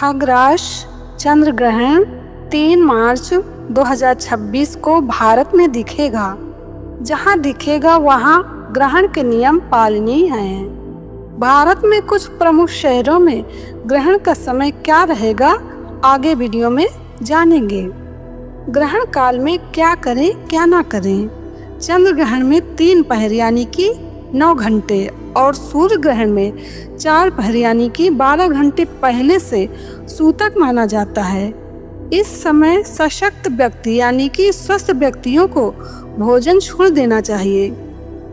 खग्रास चंद्र ग्रहण 3 मार्च 2026 को भारत में दिखेगा। जहां दिखेगा वहां ग्रहण के नियम पालनीय हैं। भारत में कुछ प्रमुख शहरों में ग्रहण का समय क्या रहेगा, आगे वीडियो में जानेंगे। ग्रहण काल में क्या करें क्या ना करें। चंद्र ग्रहण में 3 पहर यानी कि 9 घंटे और सूर्य ग्रहण में 4 पहर यानी कि 12 घंटे पहले से सूतक माना जाता है। इस समय सशक्त व्यक्ति यानी कि स्वस्थ व्यक्तियों को भोजन छोड़ देना चाहिए।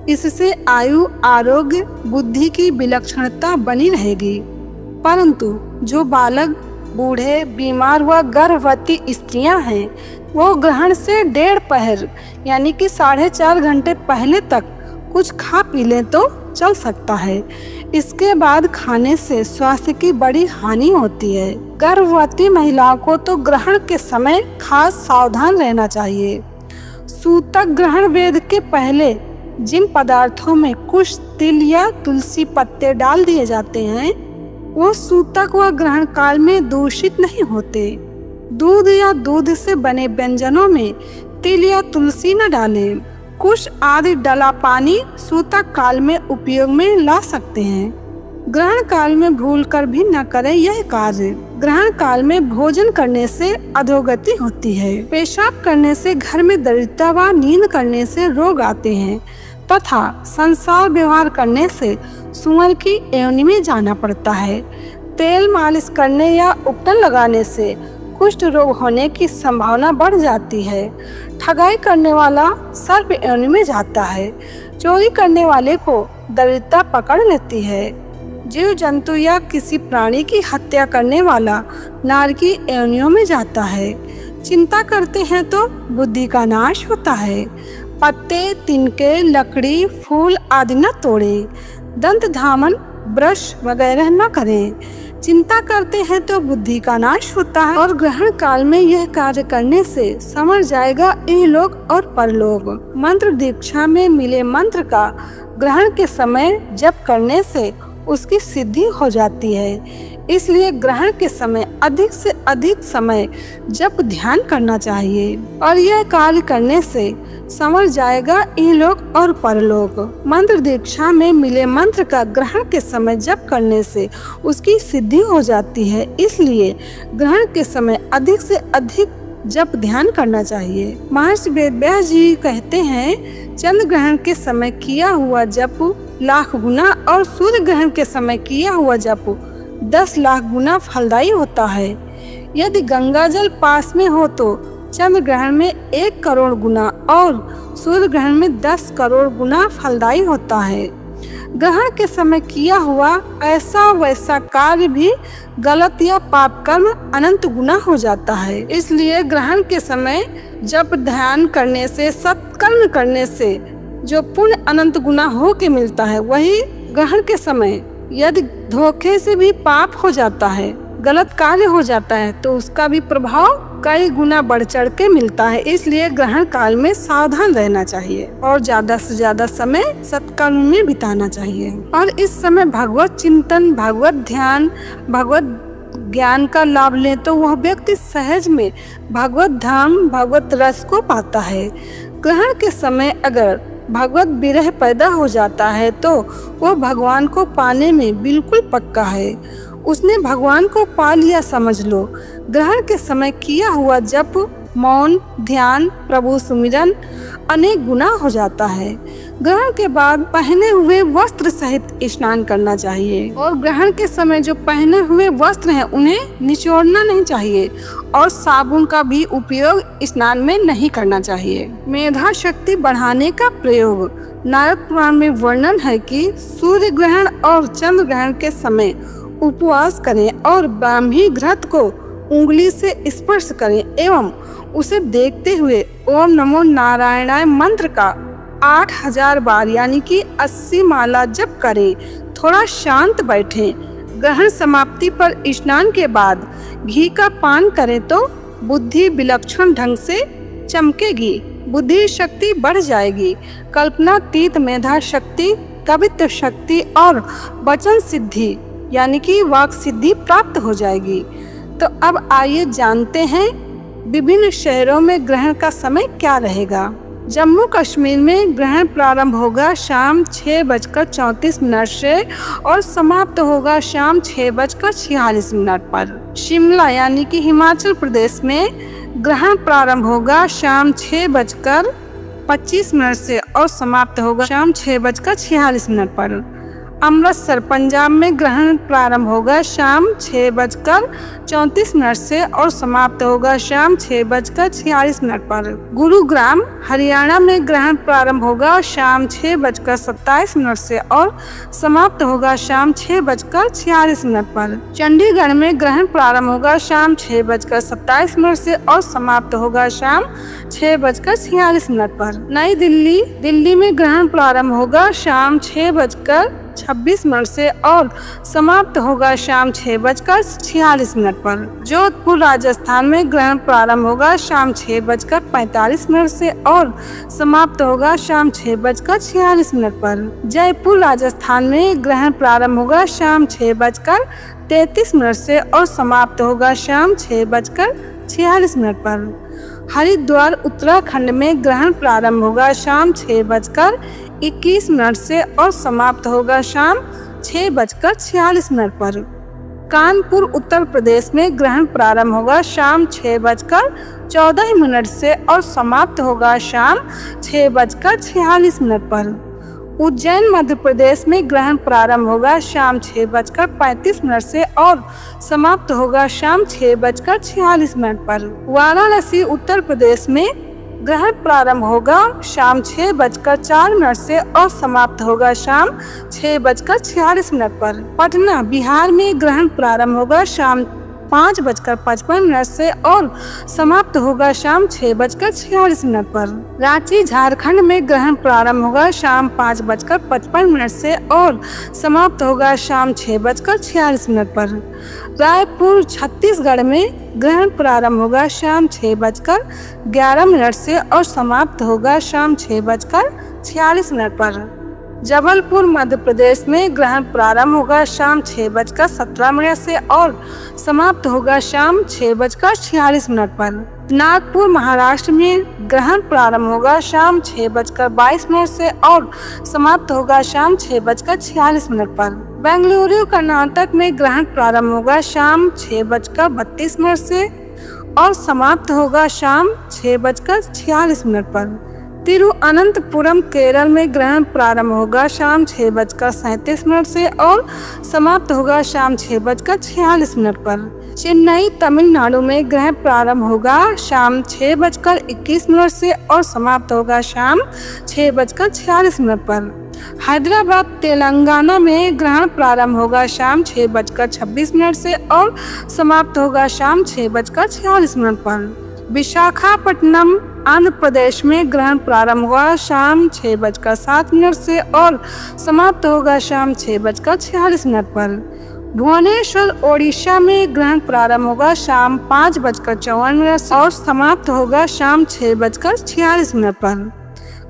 इससे आयु, आरोग्य, बुद्धि की विलक्षणता बनी रहेगी। परंतु जो बालक, बूढ़े, बीमार व गर्भवती स्त्रियां हैं वो ग्रहण से 1.5 पहर यानी कि 4.5 घंटे पहले तक कुछ खा पी लें तो चल सकता है। इसके बाद खाने से स्वास्थ्य की बड़ी हानि होती है। गर्भवती महिलाओं को तो ग्रहण के समय खास सावधान रहना चाहिए। सूतक ग्रहण वेद के पहले जिन पदार्थों में कुछ तिल या तुलसी पत्ते डाल दिए जाते हैं वो सूतक व ग्रहण काल में दूषित नहीं होते। दूध या दूध से बने व्यंजनों में तिल या तुलसी न डालें। कुश आदि डला पानी सूतक काल में उपयोग में ला सकते हैं। ग्रहण काल में भूल कर भी न करें यह कार्य। ग्रहण काल में भोजन करने से अधोगति होती है। पेशाब करने से घर में दरिद्रता व नींद करने से रोग आते हैं तथा संसार व्यवहार करने से सुअर की योनि में जाना पड़ता है। तेल मालिश करने या उपटन लगाने से कुष्ठ रोग होने की संभावना बढ़ जाती है। ठगाई करने वाला सर्प योनि में जाता है। चोरी करने वाले को दरिद्रता पकड़ लेती है। जीव जंतु या किसी प्राणी की हत्या करने वाला नार की योनियों में जाता है। चिंता करते हैं तो बुद्धि का नाश होता है। पत्ते, तिनके, लकड़ी, फूल आदि न तोड़े। दंत धामन, ब्रश वगैरह न करें। चिंता करते हैं तो बुद्धि का नाश होता है और ग्रहण काल में यह कार्य करने से समझ जाएगा इहलोक और परलोक। मंत्र दीक्षा में मिले मंत्र का ग्रहण के समय जप करने से उसकी सिद्धि हो जाती है। इसलिए ग्रहण के समय अधिक से अधिक समय जप ध्यान करना चाहिए और यह कार्य करने से समझ जाएगा इहलोक और परलोक। मंत्र दीक्षा में मिले मंत्र का ग्रहण के समय जप करने से उसकी सिद्धि हो जाती है। इसलिए ग्रहण के समय अधिक से अधिक जप ध्यान करना चाहिए। महर्षि वेदव्यास जी कहते हैं, चंद्र ग्रहण के समय किया हुआ जप लाख गुना और सूर्य ग्रहण के समय किया हुआ जप 10 लाख गुना फलदायी होता है। यदि गंगा जल पास में हो तो चंद्र ग्रहण में 1 करोड़ गुना और सूर्य ग्रहण में 10 करोड़ गुना फलदायी होता है। ग्रहण के समय किया हुआ ऐसा वैसा कार्य भी गलत या पाप कर्म अनंत गुना हो जाता है। इसलिए ग्रहण के समय जप ध्यान करने से, सत्कर्म करने से जो पुण्य अनंत गुना हो के मिलता है, वही ग्रहण के समय यदि धोखे से भी पाप हो जाता है, गलत कार्य हो जाता है तो उसका भी प्रभाव कई गुना बढ़ चढ़ के मिलता है। इसलिए ग्रहण काल में सावधान रहना चाहिए और ज्यादा से ज्यादा समय सत्कर्म में बिताना चाहिए और इस समय भगवत चिंतन, भगवत ध्यान, भगवत ज्ञान का लाभ ले तो वह व्यक्ति सहज में भगवत धाम, भगवत रस को पाता है। ग्रहण के समय अगर भगवत विरह पैदा हो जाता है तो वो भगवान को पाने में बिल्कुल पक्का है। उसने भगवान को पा लिया समझ लो। ग्रहण के समय किया हुआ जप, मौन, ध्यान, प्रभु सुमिरन अनेक गुना हो जाता है। ग्रहण के बाद पहने हुए वस्त्र सहित स्नान करना चाहिए और ग्रहण के समय जो पहने हुए वस्त्र हैं उन्हें निचोड़ना नहीं चाहिए और साबुन का भी उपयोग स्नान में नहीं करना चाहिए। मेधा शक्ति बढ़ाने का प्रयोग। नारद पुराण में वर्णन है कि सूर्य ग्रहण और चंद्र ग्रहण के समय उपवास करें और ब्राह्मी घृत को उंगली से स्पर्श करें एवं उसे देखते हुए ओम नमो नारायणाय मंत्र का 8000 बार यानी कि 80 माला जप करें। थोड़ा शांत बैठें। ग्रहण समाप्ति पर स्नान के बाद घी का पान करें तो बुद्धि विलक्षण ढंग से चमकेगी, बुद्धि शक्ति बढ़ जाएगी। कल्पनातीत मेधा शक्ति, कवित्व शक्ति और वचन सिद्धि यानी कि वाक सिद्धि प्राप्त हो जाएगी। तो अब आइए जानते हैं विभिन्न शहरों में ग्रहण का समय क्या रहेगा। जम्मू कश्मीर में ग्रहण प्रारंभ होगा शाम 6:34 से और समाप्त होगा शाम 6:46 पर। शिमला यानी कि हिमाचल प्रदेश में ग्रहण प्रारंभ होगा शाम 6:25 से और समाप्त होगा शाम 6:46 पर। अमृतसर पंजाब में ग्रहण प्रारंभ होगा शाम 6:34 से और समाप्त होगा शाम 6:46 पर। गुरुग्राम हरियाणा में ग्रहण प्रारंभ होगा शाम 6:27 से और समाप्त होगा शाम 6:46 पर। चंडीगढ़ में ग्रहण प्रारंभ होगा शाम 6:27 से और समाप्त होगा शाम 6:46 पर। नई दिल्ली में ग्रहण प्रारंभ होगा शाम 6:26 से और समाप्त होगा शाम 6:46 पर। जोधपुर राजस्थान में ग्रहण प्रारंभ होगा शाम 6:45 से और समाप्त होगा शाम 6:46 पर। जयपुर राजस्थान में ग्रहण प्रारंभ होगा शाम 6:33 से और समाप्त होगा शाम 6:46 पर। हरिद्वार उत्तराखंड में ग्रहण प्रारंभ होगा शाम 6:21 से और समाप्त होगा शाम 6:46 पर। कानपुर उत्तर प्रदेश में ग्रहण प्रारंभ होगा शाम 6:14 से और समाप्त होगा शाम 6:46 पर। उज्जैन मध्य प्रदेश में ग्रहण प्रारंभ होगा शाम 6:35 से और समाप्त होगा शाम 6:46 पर। वाराणसी उत्तर प्रदेश में ग्रहण प्रारंभ होगा शाम 6:04 से और समाप्त होगा शाम 6:46 पर। पटना बिहार में ग्रहण प्रारंभ होगा शाम 5:55 से और समाप्त होगा शाम 6:46 पर। रांची झारखंड में ग्रहण प्रारंभ होगा शाम 5:55 से और समाप्त होगा शाम 6:46 पर। रायपुर छत्तीसगढ़ में ग्रहण प्रारंभ होगा शाम 6:11 से और समाप्त होगा शाम 6:46 पर। जबलपुर मध्य प्रदेश में ग्रहण प्रारंभ होगा शाम 6:17 से और समाप्त होगा शाम 6:46 पर। नागपुर महाराष्ट्र में ग्रहण प्रारंभ होगा शाम 6:22 से और समाप्त होगा शाम 6:46 पर। बेंगलुरु कर्नाटक में ग्रहण प्रारंभ होगा शाम 6:32 से और समाप्त होगा शाम 6:46 पर। तिरुअनंतपुरम केरल में ग्रहण प्रारंभ होगा शाम 6:37 से और समाप्त होगा शाम 6:46 पर। चेन्नई तमिलनाडु में ग्रहण प्रारंभ होगा शाम 6:21 से और समाप्त होगा शाम 6:46 पर। हैदराबाद तेलंगाना में ग्रहण प्रारंभ होगा शाम 6:26 से और समाप्त होगा शाम 6:46 पर। विशाखापट्टनम आंध्र प्रदेश में ग्रहण प्रारंभ हुआ शाम 6:07 से और समाप्त होगा शाम 6:46 पर। भुवनेश्वर ओडिशा में ग्रहण प्रारंभ होगा शाम 5:54 से और समाप्त होगा शाम 6:46 पर।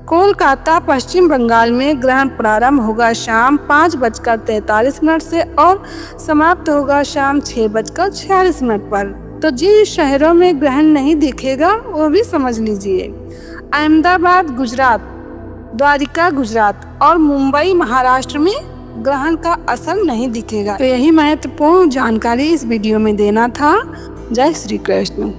कोलकाता पश्चिम बंगाल में ग्रहण प्रारंभ होगा शाम 5:43 से और समाप्त होगा शाम 6:46 पर। तो जिन शहरों में ग्रहण नहीं दिखेगा वो भी समझ लीजिए। अहमदाबाद गुजरात, द्वारिका गुजरात और मुंबई महाराष्ट्र में ग्रहण का असर नहीं दिखेगा। तो यही महत्वपूर्ण जानकारी इस वीडियो में देना था। जय श्री कृष्ण।